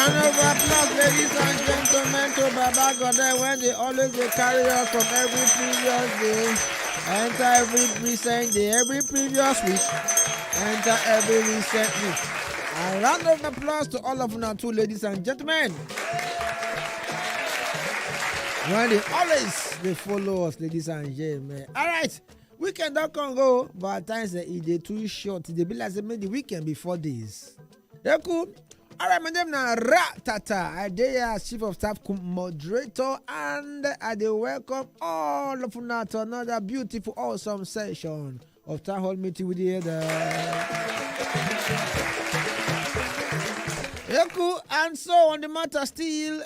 Round of applause, ladies and gentlemen, to Baba God when they always they carry us from every previous day, enter every recent day, every previous week, enter every recent week. A round of applause to all of you too, ladies and gentlemen. When they always they follow us, ladies and gentlemen. All right, weekend don't come go, but at times they too short. They be like maybe the weekend be 4 days. They're cool. All right, my name is Ratata. I am Chief of Staff Moderator, and I welcome all of you to another beautiful, awesome session of Town Hall meeting with the other. And so on the matter still,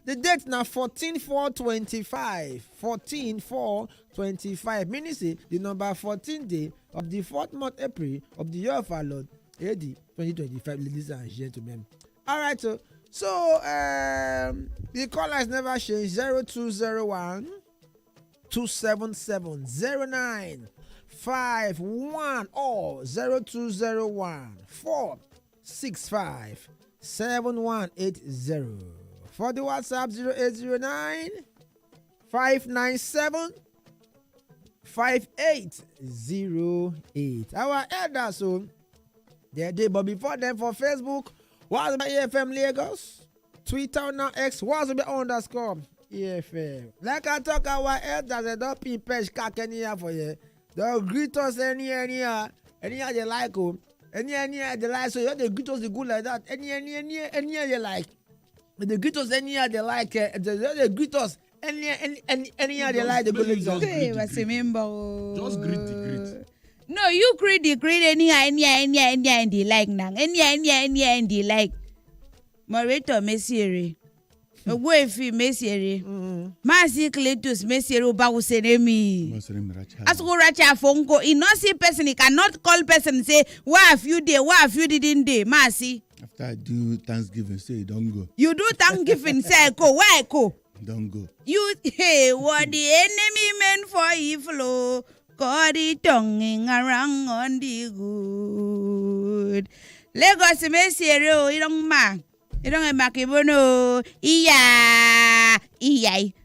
the date now 14/4/25. 14/4/25. Meaning say the number 14 day of the 4th month April of the year of our Lord AD 2025, ladies and gentlemen. All right, so the caller has never changed. 0201 277 0951 or 0201 465 7180. For the WhatsApp 0809 597 5808. Our elders, so they but before them for Facebook, what's my EFM Lagos? Twitter now X, what's the underscore EFM. Like I talk our elders, they don't pin page cack any here for you. They'll greet us any they like. Any they like, so you they greet us the good like that. Any they like. They greet us any they like. They greet us any they like. They go like just greet the greet. No, you greet any they like now. Any they like. Moreto Messieri. Ogwefi Messieri. Masi Cletus Messieri Bausenemi. Asuracha Fonko. Innocent person, he cannot call person and say, why have you day, why have you didn't day, Masi. After I do Thanksgiving, say don't go. You do Thanksgiving, say go, why go? Don't go. You, hey, what the enemy meant for evil, God is tonguing around on the good. Lagos Messieri, you don't man. You don't have Makibono. Iya.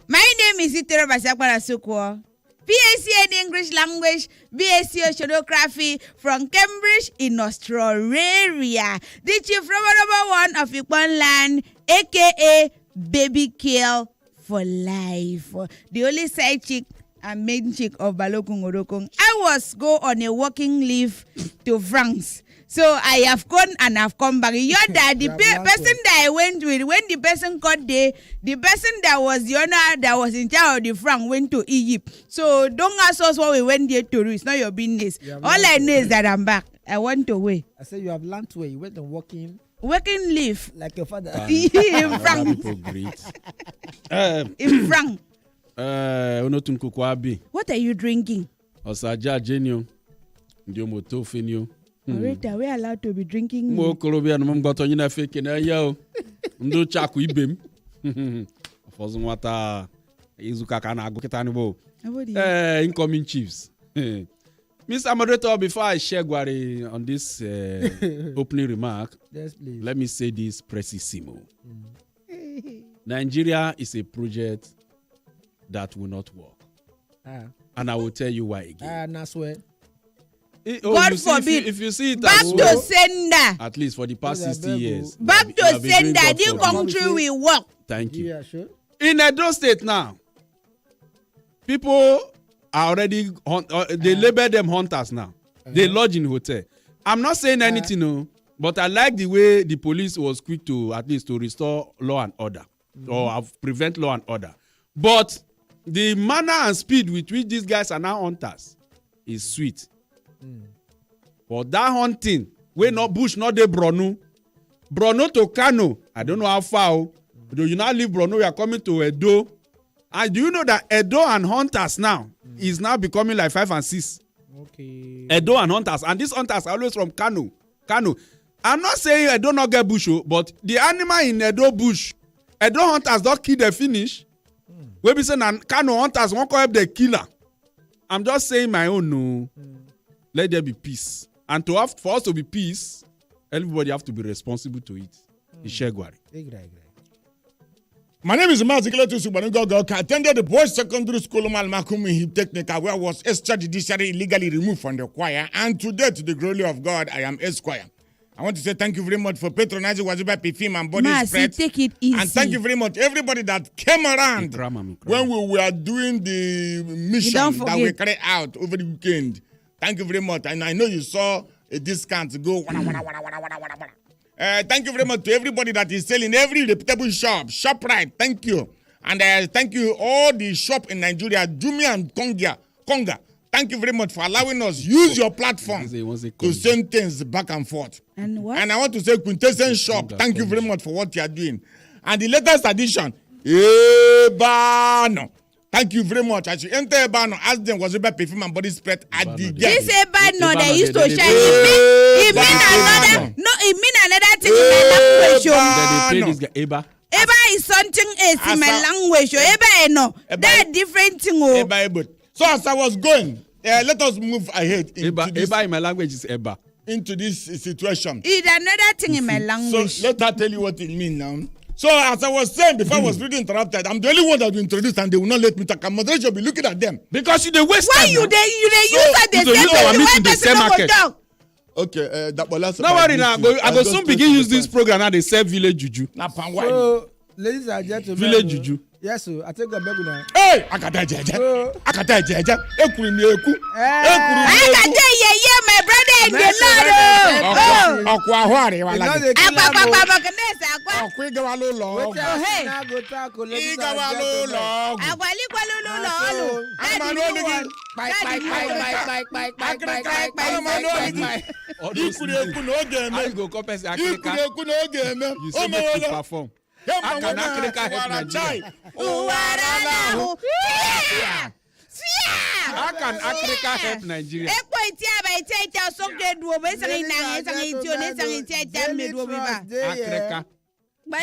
My name is Tori Basakwarasukwo. BSc in English language, BSc Oceanography from Cambridge in Australia. The chief number one of Ikwan land, aka Baby Kill for life. The only side chick and main chick of Balokung Orokong. I was go on a working leave to France. So I have gone and I've come back. You're that the person that I went with, when the person got there, the person that was the owner that was in charge of the franc went to Egypt. So don't ask us what we went there to do. It's not your business. All I know is that I'm back. I went away. I said you have learned where you went and working leave. like your father. In franc. In franc. What are you drinking? Osaja Genio. Ndio moto fenio. Rita, we're allowed to be drinking. Mo Colombia no mgoto nyina fake na yo. Ndo chaku ibem. Fozu nwata izuka kana agukita ni bo. Incoming chiefs. Mr. Moderator, before I share Gwari on this opening remark, Yes, please. let me say this precisely. Nigeria is a project that will not work. And I will tell you why again. I swear. God forbid. If you see it back as to sender. at least for the past 60 years. Back to sender. This country will work. Thank you. Yeah, sure. In Edo State now, people are already, they label them hunters now. They lodge in hotel. I'm not saying anything, no, but I like the way the police was quick to, at least to restore law and order or prevent law and order. But the manner and speed with which these guys are now hunters is sweet. But that hunting, we not bush, not the Borno to Kano. I don't know how far. Do you now leave Borno? You are coming to Edo. And do you know that Edo and hunters now is now becoming like 5 and 6? Okay. Edo and hunters, and these hunters are always from Kano. I'm not saying Edo not get bush, but the animal in Edo bush, Edo hunters don't kill the finish. We be saying Kano hunters won't call up the killer. I'm just saying my own. No. Let there be peace. And for us to be peace, everybody have to be responsible to it. Ishegwari. My name is Mazikele Tusubanugogo. I attended the boys' secondary school Malmakumi Technical, where I was extrajudicially illegally removed from the choir. And today, to the glory of God, I am Esquire. I want to say thank you very much for patronizing Waziba Perfume and Body Spread. Take it easy. And thank you very much, everybody that came around when we were doing the mission that we carried out over the weekend. Thank you very much. And I know you saw a discount go. Thank you very much to everybody that is selling every reputable shop. ShopRite, thank you. And thank you all the shop in Nigeria, Jumi and Konga. Thank you very much for allowing us use your platform to send things back and forth. And what? And I want to say Quintessence Shop, thank you very much for what you are doing. And the latest edition, Ebano. Thank you very much. As you enter Ebano, ask them was about Perfume and Body Spread at the gate. This Ebano they used to shine. It mean another thing in my language. Eba is something else in my language. Eba no, that different thing. Eba. So as I was going, let us move ahead. Eba in my language is Eba. Into this situation. It's another thing in my language. So let her tell you what it means now. So as I was saying before I was really interrupted, I'm the only one that will introduce and they will not let me talk. And moderation will be looking at them. Because you the waste time. Why you use at the same market? Okay, that was last. No worry now. I go soon begin use this program now. They sell village juju. So, ladies and gentlemen, village juju. Yes, sir. I take a beg now. Hey, akata jeje. Ekuru ni eku. Akata ye my brother in the Lord. Ọkọ ahwari wa lagi. Akwa kanesa akwa. Ọkọ igawa lo lo. Na go tackle ladies and Igawa lo gentlemen. lo. Akwali kwalo lo. Amanu onigi. Ikuru eku na oge eme. I go compensate Ikuru Africa. eku na oge eme. You say make you perform. How can Africa help Nigeria? How can Africa help Nigeria? Africa. Bye. The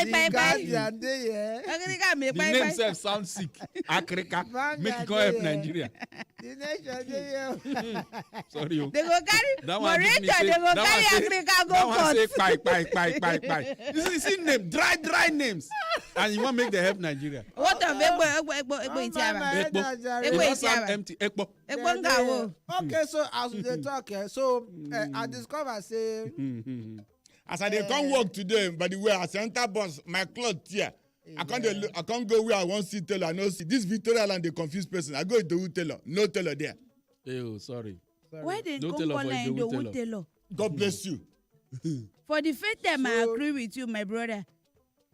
name self sounds sick. Africa. Make it go help Nigeria. Sorry. They go carry That one Morita, they go carry Africa go court. Bye. You see name, dry names. And you want to make them help Nigeria. What of Egbo Itiaba? It don't sound empty. Ekpo. Okay, so as they talk, so I discover say As I dey come work today, by the way, as I enter bus, my cloth here. I can't go where I want to see tailor. I no see this Victoria Land, they confuse person. I go to who tailor, no tailor there. Oh, sorry. Why they No come tailor call for in the Idowu wood tailor? God bless you. For the first time, I agree with you, my brother.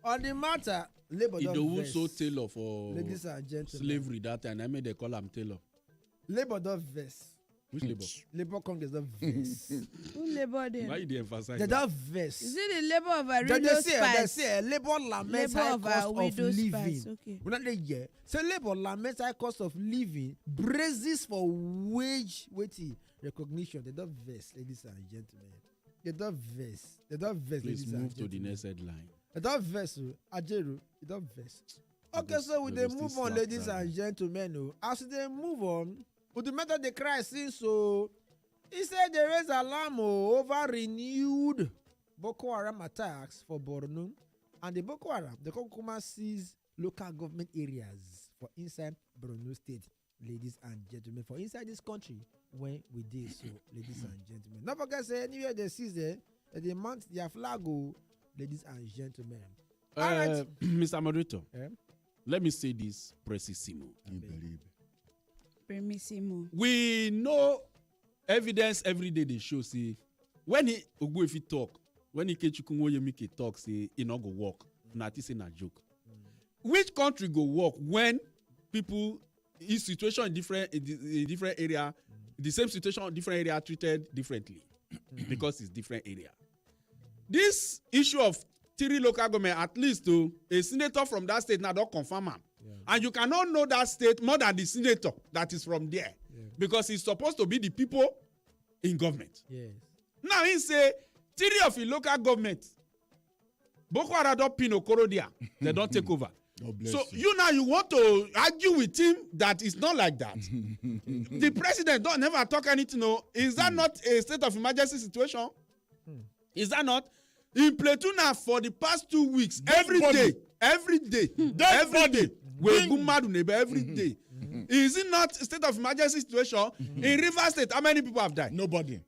on the matter, labor don't Idowu vex. so tailor for Ladies and gentlemen, slavery that time. I made they call him tailor. labor don't vex. Which labor? Labor Congress don't vex. Who labor Why them? you dey emphasize They that? don't vex. Is it the labor of a They radio say spice? labor laments Labor high of cost a of widow's living. spice, okay. We're not there yet. So labor laments high cost of living, braces for wage recognition. They don't vex, ladies and gentlemen. They don't vex. They don't vex, Please ladies and move to the gentlemen. next headline. They don't vex, Ajeru. They don't vex. Okay, so we they dey go move still on, slap ladies driver. and gentlemen. As they move on, with the matter they cry since so. He said there is alarm over renewed Boko Haram attacks for Borno, and the Boko Haram, the Kokuma sees local government areas for inside Borno State, ladies and gentlemen, for inside this country when we did so, ladies and gentlemen. Not forget say anywhere they see there, they mount their flag, ladies and gentlemen. All right. Mr. Moderator, Eh? let me say this precisely. Permissimo. We know evidence every day they show say when he Ogbuefi talk, when he Ikechukwu talk say he not go work. Na this na joke. Which country go work when people his situation in different area, the same situation in different area treated differently because it's different area. This issue of 3 local government, at least a senator from that state now don't confirm am. And you cannot know that state more than the senator that is from there. Because he's supposed to be the people in government. Yes. Now he say 3 of the local government, Boko Haram don't pin Okoro there. They don't take over. So you now you want to argue with him that it's not like that. The president don't never talk anything. No, is that not a state of emergency situation? Is that not? In Plateau now for the past 2 weeks, every body. day, we go mad neighbor every day. Is it not a state of emergency situation? In Rivers State, how many people have died? Nobody.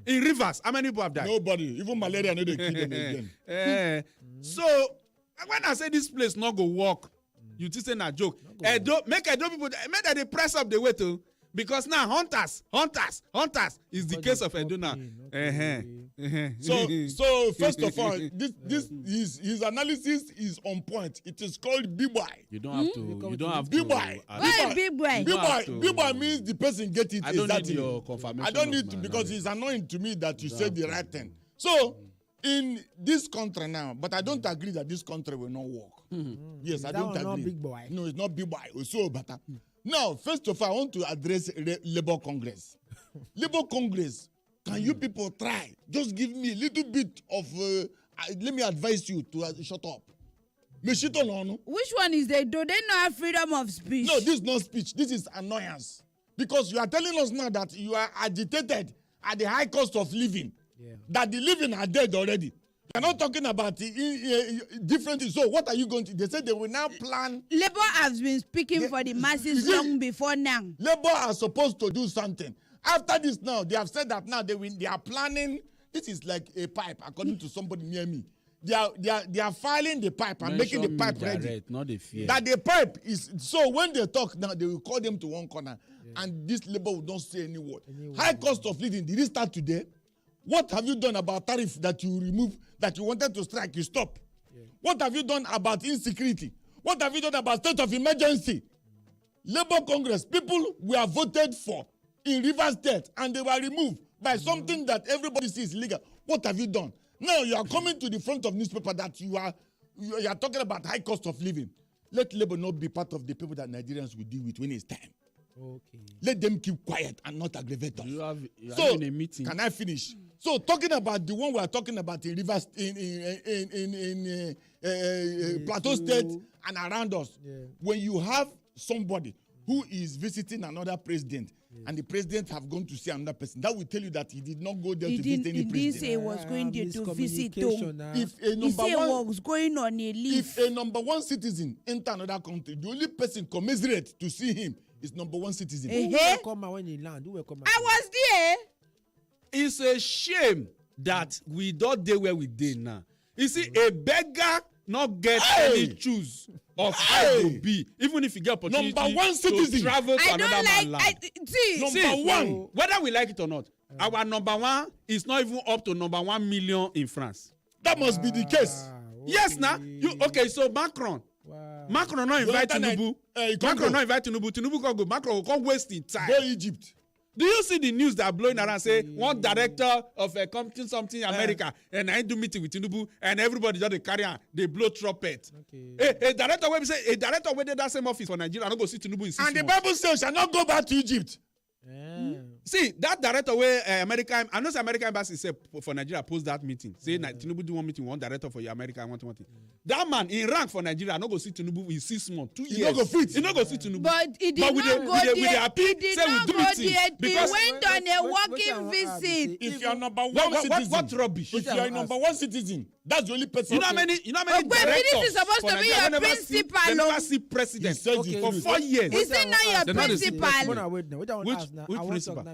In Rivers, how many people have died? Nobody. Even malaria, no, they kill them again. So when I say this place not go work, you just say na joke. Make Edo people make that they press up the way to, because now hunters is the case of Edo now. So first of all, this his analysis is on point. It is called B-boy. You don't have to. You don't have B-boy. to. Why big boy? B-boy means the person get it. I don't exactly. need your confirmation. I don't need to, because it's annoying to me that you said the right thing. So in this country now, but I don't agree that this country will not work. Yes, I don't agree. Not big boy. No, it's not big boy. It's so better. Now, first of all, I want to address Labour Congress. Labour Congress, can you people try? Just give me a little bit of. Let me advise you to shut up. Which one is they? Do they not have freedom of speech? No, this is not speech. This is annoyance. Because you are telling us now that you are agitated at the high cost of living. Yeah. That the living are dead already. You're not talking about different things. So what are you going to? They said they will now plan. Labour has been speaking for the masses long before now. Labour are supposed to do something. After this now, they have said that now they are planning. This is like a pipe, according to somebody near me. They are filing the pipe and making the pipe ready. Not the fear. That the pipe is, so when they talk now, they will call them to one corner, and this Labour will not say any word. High cost of living, did it start today? What have you done about tariff that you remove, that you wanted to strike, you stop? Yeah. What have you done about insecurity? What have you done about state of emergency? Labour Congress, people were voted for in Rivers State and they were removed by something that everybody sees illegal. What have you done? Now you are coming to the front of newspaper that you are talking about high cost of living. Let Labour not be part of the people that Nigerians will deal with when it's time. Okay. Let them keep quiet and not aggravate us. You are so, having a meeting. Can I finish? So talking about the one we are talking about in Rivers, in Plateau State and around us, when you have somebody who is visiting another president and the president have gone to see another person, that will tell you that he did not go there to visit any president. He didn't say he was going there to visit. If a he said he was going on a leave. If a number one citizen enter another country, the only person commensurate to see him is number one citizen. Who will come when he land? Who will come? I was there. It's a shame that we don't dey where we dey now. You see, a beggar not get any choose of how to be, even if you get opportunity number one citizen to travel to another man's land. Number one, whether we like it or not, our number one is not even up to number 1 million in France. That must be the case. Okay. Yes, now so Macron. Wow. Macron not invite Tinubu. Macron not invite Tinubu. Tinubu can go. Macron will come waste in time. Go Egypt. Do you see the news that are blowing around? Say one director of a company something America and I do meeting with Tinubu and everybody just they carry on, they blow trumpet. Okay. A director where say a director where that same office for Nigeria, I don't go see Tinubu in 6 months. And the Bible says shall not go back to Egypt. See that director where American, I know the American embassy say for Nigeria post that meeting. Say Tinubu do one meeting, one director for your America, one thing. That man in rank for Nigeria, I not go see Tinubu in 6 months, 2 years. He not go fit. He not go see Tinubu. But he did not go there. He did not go there. He went on a walking visit. If you are number one citizen, what rubbish? If you are number one citizen, that's the only person. You know how many directors is supposed to be your principal. They never see president for 4 years. Is it not your principal? Which principal?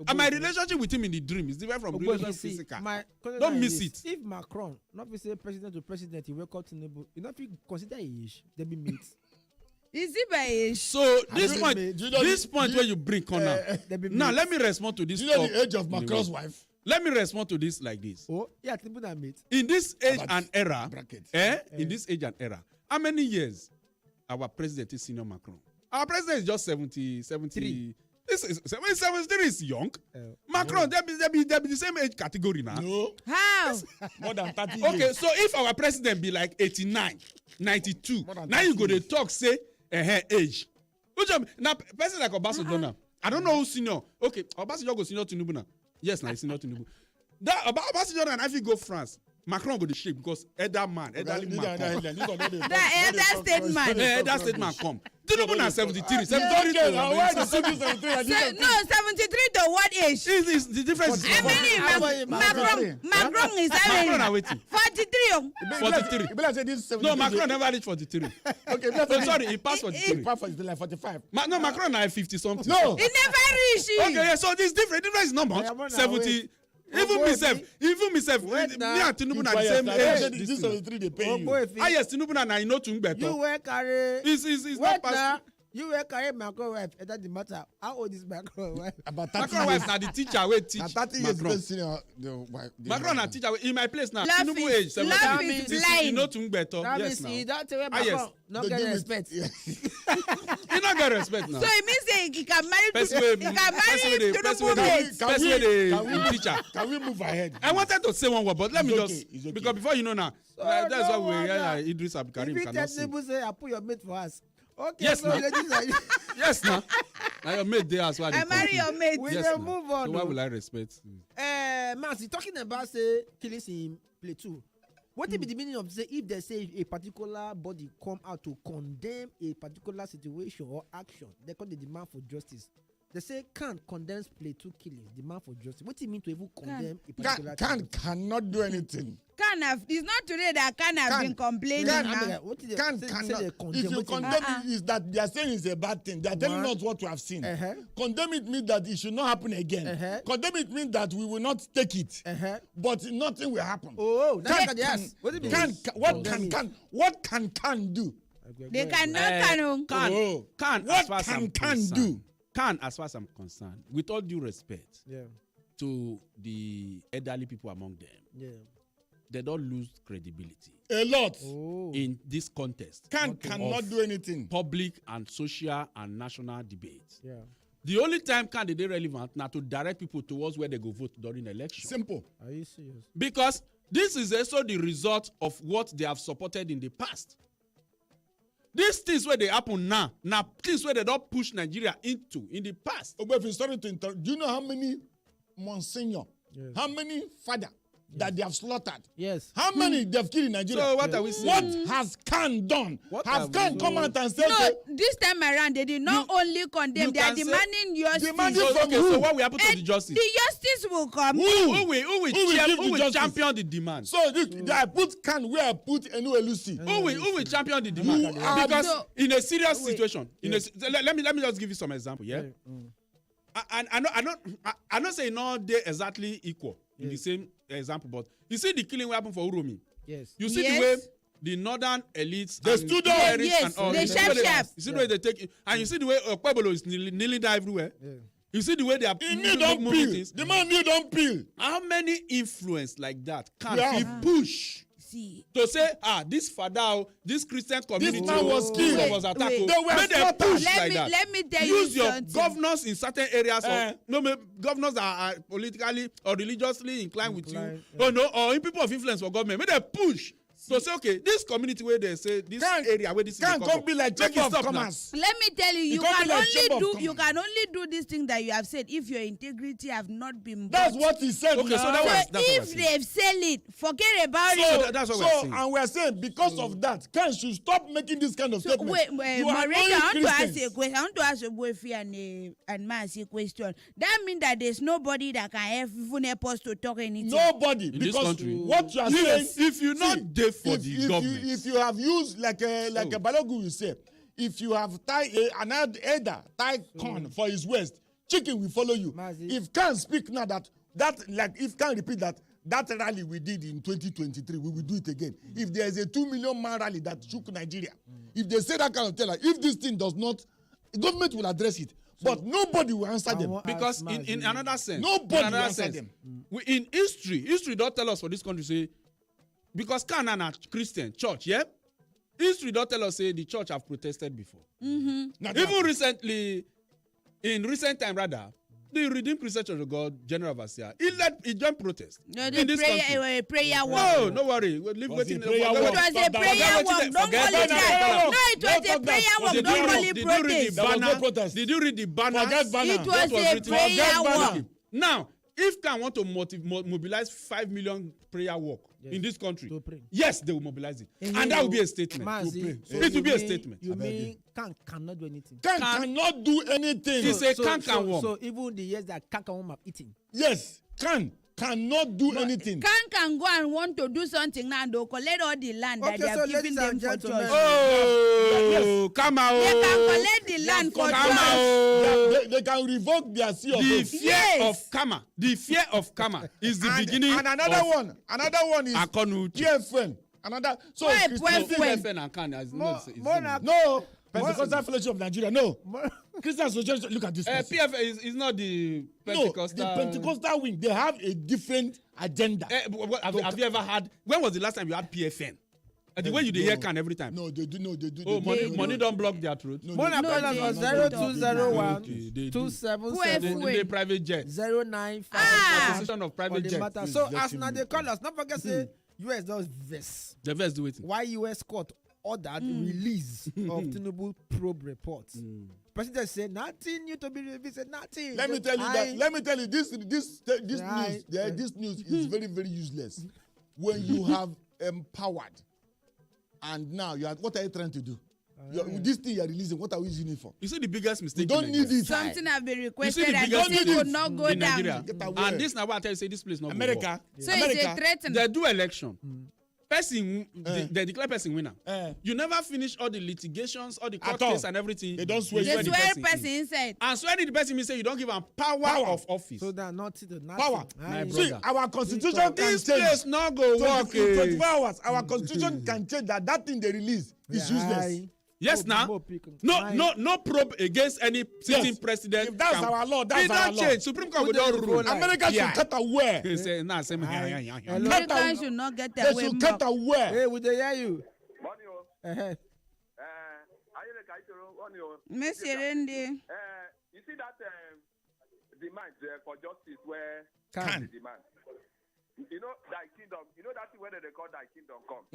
And my relationship with him in the dream is different from relationship physical. Don't miss it. If Macron not be say president to president, he wake up to Tinubu, you not consider age, they be mates. Is it by age? So this point where you bring corner. Now let me respond to this. Do you know the age of Macron's wife? Let me respond to this like this. Oh, yeah, Tinubu na mate. In this age and era, in this age and era, how many years our president is senior Macron? Our president is just 73. This is 73 is young. Macron, they be the same age category now. No. How? More than 30 years. Okay, so if our president be like 89, 92, now you go to talk say age. Now person like Obasanjo now, I don't know who senior. Okay, Obasanjo go senior Tinubu now. Yes, now he's senior Tinubu. That Obasanjo and if you go France, Macron go to shape because elderly man come. The elder state man. Elder state man come. Tinubu na 73. 73 Okay, now why the to 73 and this No, 73 to what age? is the difference. How many? Macron is Macron na having wetin? 43. 43. You better say this 73. No, Macron never reach 43. Okay, Oh, sorry, he passed 43. Pass for like 45. No, Macron na 50 something. No. He never reach. Okay, yeah, so this different. Difference is not much. Yeah, but now 70. Even myself, me Wait and now. Tinubu na the same age. This 73 they pay you. Yes, Tinubu na you know to You better. were carry. It's Wait not now. past. You were carry Macron wife. It doesn't matter. How old is Macron wife? About 30 Macron wife na the teacher wey teach Now 30 years Macron. senior. Macron na teacher wey in my place now. Laugh Tinubu is- age laugh 70. is This lying. you know to better. That Yes means he now. don't tell Ah, yes. Macron. No get respect. He not get respect now. So it means he can marry Person wey he can marry person wey Tinubu mates. person wey dey teacher. Can we move ahead? I wanted to say one word, but let me It's just okay, it's okay. because before you know now, So that's why no we hear wonder. Idris Abdulkarim If you cannot tell sing. Tinubu say I put your mate for us. Okay, Yes, so now. ladies and Yes, now. Now your mate there as well. I marry your mate. We Yes, dey now. move on. So why o. will I respect? Mansi talking about say killings in Plateau. What be the meaning of say if they say a particular body come out to condemn a particular situation or action, they call the demand for justice. They say can't condemn Plateau killings, demand for justice. What do you mean to even condemn a particular? Cannot do anything. Can have. It's not today that can have Can- been complaining can- now. What is the, Cannot. If you condemn it, is that they are saying it's a bad thing. They are telling One. us what we have seen. Uh-huh. Condemn it means that it should not happen again. Uh-huh. Condemn it means that we will not take it, Uh-huh. but nothing will happen. Oh, that's what they ask. What do you mean? What can do? They cannot canon. Oh. Can What as far as can I'm do? concerned. Can as far as I'm concerned, with all due respect Yeah, to the elderly people among them, yeah. they don't lose credibility A lot. Oh, in this contest. Cannot do anything. Public and social and national debates. yeah. The only time candidate relevant now to direct people towards where they go vote during election. Simple. Are you serious? Because this is also the result of what they have supported in the past. These things where they happen now things where they don't push Nigeria into in the past. Oh, but if you started to interrupt, do you know how many Monsignor, Yes. how many father that they have slaughtered? Yes. How many they've killed in Nigeria? So what are we saying? What has Khan done? What Has have Khan we come done? out and said, No, this time around they did not only condemn. you They are can say- demanding justice. Demanding So, from okay, who? so what will happen to And the justice? the justice will come. Who? Who will Who will give the justice? champion the demand? So this, I put Khan where I put Enuelusi. Who will champion the demand? Who are Because the- in a serious Wait. situation, let me just give you some example. Yeah, I not say not they exactly equal in the same example, but you see the killing what happened for Uromi. Yes. You see Yes. the way the northern elites, They and stood up. terrorists Yes, and all. they You see sharp, the way sharp. You see the way they take, and you see the way Okpebolo is kneeling down everywhere. Yeah. You see the way they are He need don't moving peel. things. The man need don't peel. How many influence like that can Yeah. he push See, to say, this father, this Christian community man was killed. was attacked. Wait. They were Make them slaughtered. push let like me that. let me tell Use you your something. governors in certain areas. Eh. Governors that are politically or religiously inclined with you. Inclined, Oh no, or in people of influence for government. Make them push. So say, okay, this community where they say this Can't- area where this is Can't come be like make Chamber it of stop now. Commerce. Let me tell you, you can't can be like Chamber of only do Commerce. this thing that you have said if your integrity have not been That's brought. what he said. Okay, so now. that was- So that's what I if said. they've sell it, forget about So, it. that's what so we're saying. and we're saying because of that, Khan should stop making this kind of So statement. wait, You are Maureen, I only want to ask Christians. a question. I want to ask a boyfriend and Mercy a question. That means that there's nobody that can even help us to talk anything. Nobody, In this because country. what you are Yes, saying. if you not there for the government. if you have used like a Balogu will say, if you have tied an elder tie corn for his waist, chicken will follow you. Mazi. If Khan speak now that like if Khan repeat that rally we did in 2023, we will do it again. If there is a 2 million man rally that shook Nigeria, if they say that kind of tell, if this thing does not, government will address it, but nobody will answer them. Because in another sense, Nobody in another answer sense, them. in history don't tell us for this country say because Canaan are Christian church, yeah. History don't tell us say the church have protested before. Now, Even recently, in recent time rather, the Redeemed Christian Church of God General Overseer he joined protest No, in this country. prayer No, walk. no worry. We'll leave Was waiting. it prayer walk? It was a Stop that. prayer Forget walk. it. Don't Forget call it it. that. No, No, it was a don't prayer talk walk. that. Don't call Did it you read the protest. There was no banner? protest. Did you read the banner? Forget banner. It was That was a written. prayer Forget banner. walk. Now, if can want to mobilize 5 million prayer work in this country, yes, they will mobilize it. And that will be a statement. It will be a statement. You mean cannot do anything? Cannot do anything. He say can worm. So even the years that can worm have eaten. Yes, cannot do anything. Can go and want to do something now, they'll collect all the land that they have given them for church. Oh, come out. They can collect the land for church. They can revoke their seal of the fear of karma. The fear of karma is the beginning. And another one is PFN. Another. So PFN and can no. Pentecostal Fellowship of Nigeria. No. Christian Association. Look at this. PFN is not the Pentecostal. No, the Pentecostal wing. They have a different agenda. Have you ever had? When was the last time you had PFN? The way you hear can every time. No, they do. No, they do. Oh, money don't block their throat. Mona was 0201 277 the private jet. 095. Association of private jet. So as now they call us, not forget say US does vest. The vest do it. Why US court ordered release of Tinubu probe reports. President said nothing new to be released. Said nothing. Let me tell you this news is very, very useless. When you have empowered, and now what are you trying to do? This thing you are releasing, what are we using it for? You see the biggest mistake. You don't need it. Something have been requested and it could not go down. And this now what I tell you, say this place not America. So it's a threat. They do election. Person, they declare person winner. You never finish all the litigations, all the court case and everything. They don't swear. They swear person inside. And swearing the person means say you don't give them power of office. So that not power. See, our constitution can change. This place not go work. 24 hours. Our constitution can change that thing they release is useless. Yes, now. No probe against any sitting president. If that's our law, that's our law. Change. Supreme Court will not rule. America should cut away. He say, nah, same America should not get away. They should cut away. Hey, would they hear you? Monsieur Randy. You see that demand for justice where Can. demand. You know, thy kingdom. You know that thing where they call thy kingdom come.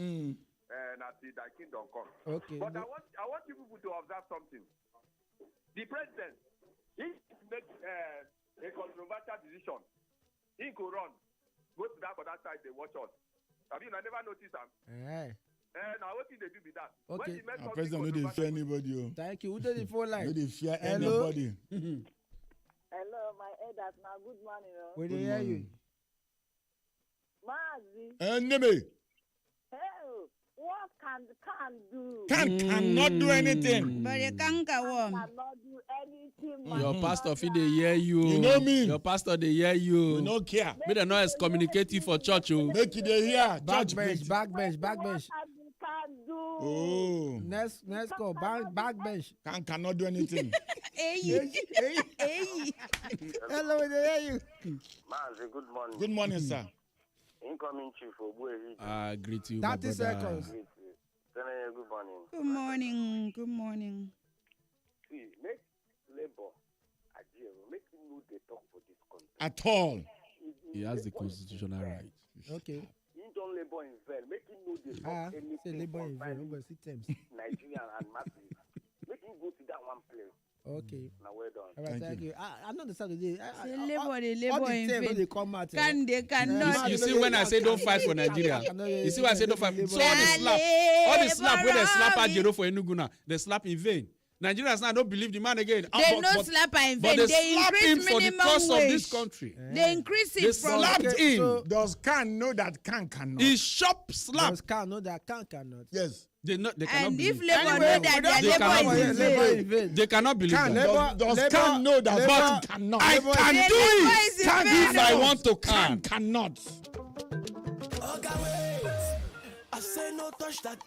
And at the thy kingdom come. Okay. But I want you people to observe something. The president, he make a controversial decision. He could run, go to that other side. They watch us. I mean, I never noticed them. Now what did they do with that? Okay. Our president no dey fear anybody. Thank you. Who did the phone line? No dey fear anybody. Hello, my elders. Now, good morning. Will they hear you? Mazi. Neme. Hey, what can do? Cannot do anything. But you can't go on. Cannot do anything. Your pastor fit dey hear you. You know me. Your pastor dey hear you. We no care. Make dem not excommunicate you for church. Make it dey hear. Backbench. What can do? Oh. Next call. Backbench. Cannot do anything. Hey. Hello, will they hear you? Mazi, good morning. Good morning, sir. Incoming chief Obuehi. Greet you, 30 seconds. Good morning. Good morning. Good morning. See, make labor make him know they talk for this country. At all. He has the constitutional right. Okay. He don't labor in vain. Make him know they talk anything. Say labor in vain. Over 6 times. Nigerian and masses. Make him go to that one place. Okay. Now well done. All right, thank you. I know the Saturday. Say labor in vain. They come out. They cannot. You see when I say don't fight for Nigeria. You see when I say don't fight. So all the slap where they slap Ajero for Enugu now, they slap in vain. Nigerians now don't believe the man again. They no slap in vain. But they slap him increase for the cost minimum of wage. this country. They increase it They from. slapped him. So, Does can know that cannot? He shop slap. does can know that cannot. Yes. They cannot And if believe. labor know that they their cannot labor is Labor in in vain. vain. They cannot believe Can that. does can know that but cannot? I can Their do labor it. is in Can vain. If I want to can. Cannot. I say no touch that